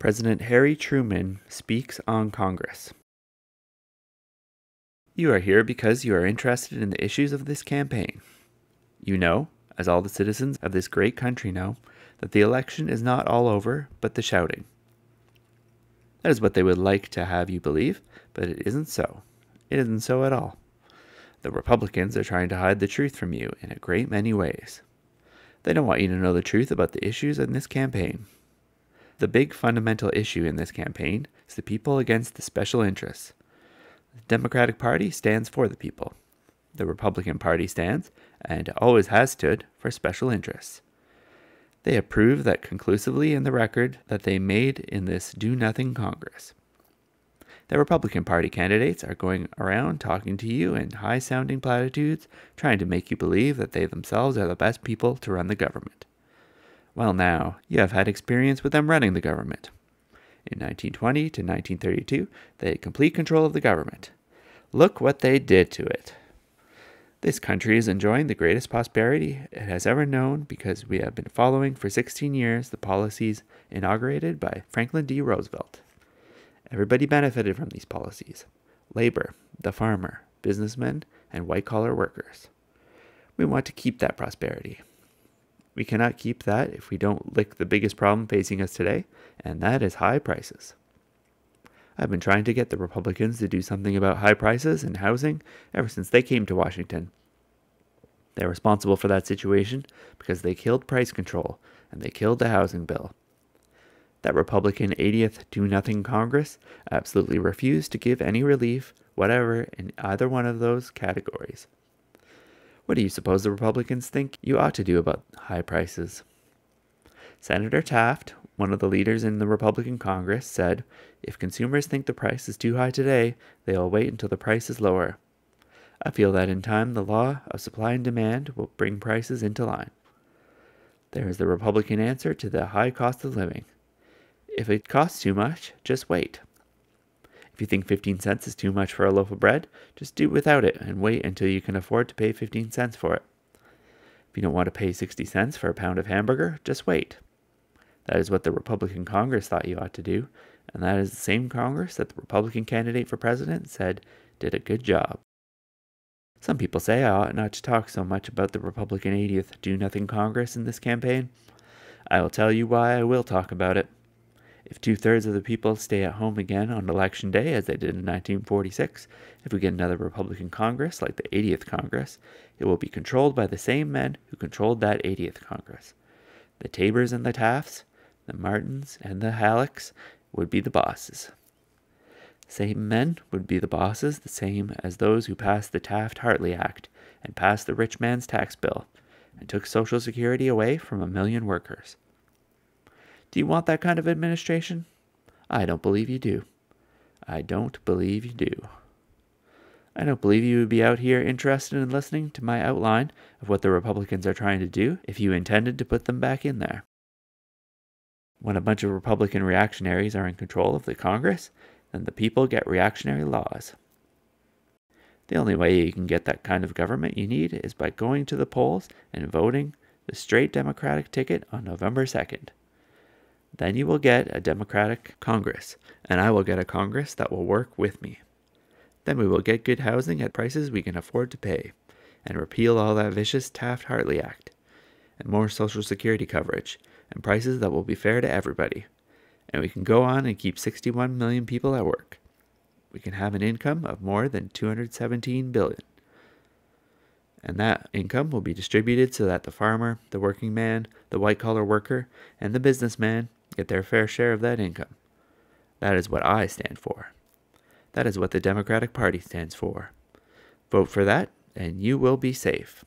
President Harry Truman speaks on Congress. You are here because you are interested in the issues of this campaign. You know, as all the citizens of this great country know, that the election is not all over but the shouting. That is what they would like to have you believe, but it isn't so. It isn't so at all. The Republicans are trying to hide the truth from you in a great many ways. They don't want you to know the truth about the issues in this campaign. The big fundamental issue in this campaign is the people against the special interests. The Democratic Party stands for the people. The Republican Party stands, and always has stood, for special interests. They have proved that conclusively in the record that they made in this do-nothing Congress. The Republican Party candidates are going around talking to you in high-sounding platitudes, trying to make you believe that they themselves are the best people to run the government. Well now, you have had experience with them running the government. In 1920 to 1932, they had complete control of the government. Look what they did to it. This country is enjoying the greatest prosperity it has ever known because we have been following for 16 years the policies inaugurated by Franklin D. Roosevelt. Everybody benefited from these policies. Labor, the farmer, businessmen, and white-collar workers. We want to keep that prosperity. We cannot keep that if we don't lick the biggest problem facing us today, and that is high prices. I've been trying to get the Republicans to do something about high prices and housing ever since they came to Washington. They're responsible for that situation because they killed price control and they killed the housing bill. That Republican 80th Do-Nothing Congress absolutely refused to give any relief, whatever, in either one of those categories. What do you suppose the Republicans think you ought to do about high prices? Senator Taft, one of the leaders in the Republican Congress, said, if consumers think the price is too high today, they will wait until the price is lower. I feel that in time the law of supply and demand will bring prices into line. There is the Republican answer to the high cost of living. If it costs too much, just wait. If you think 15 cents is too much for a loaf of bread, just do without it and wait until you can afford to pay 15 cents for it. If you don't want to pay 60 cents for a pound of hamburger, just wait. That is what the Republican Congress thought you ought to do, and that is the same Congress that the Republican candidate for president said did a good job. Some people say I ought not to talk so much about the Republican 80th Do-Nothing Congress in this campaign. I will tell you why I will talk about it. If 2/3 of the people stay at home again on Election Day, as they did in 1946, if we get another Republican Congress like the 80th Congress, it will be controlled by the same men who controlled that 80th Congress. The Tabors and the Tafts, the Martins and the Hallecks would be the bosses. Same men would be the bosses, the same as those who passed the Taft-Hartley Act and passed the rich man's tax bill and took Social Security away from 1 million workers. Do you want that kind of administration? I don't believe you do. I don't believe you do. I don't believe you would be out here interested in listening to my outline of what the Republicans are trying to do if you intended to put them back in there. When a bunch of Republican reactionaries are in control of the Congress, then the people get reactionary laws. The only way you can get that kind of government you need is by going to the polls and voting the straight Democratic ticket on November 2nd. Then you will get a Democratic Congress, and I will get a Congress that will work with me. Then we will get good housing at prices we can afford to pay, and repeal all that vicious Taft-Hartley Act, and more Social Security coverage, and prices that will be fair to everybody. And we can go on and keep 61 million people at work. We can have an income of more than $217 billion. And that income will be distributed so that the farmer, the working man, the white-collar worker, and the businessman get their fair share of that income. That is what I stand for. That is what the Democratic Party stands for. Vote for that, and you will be safe.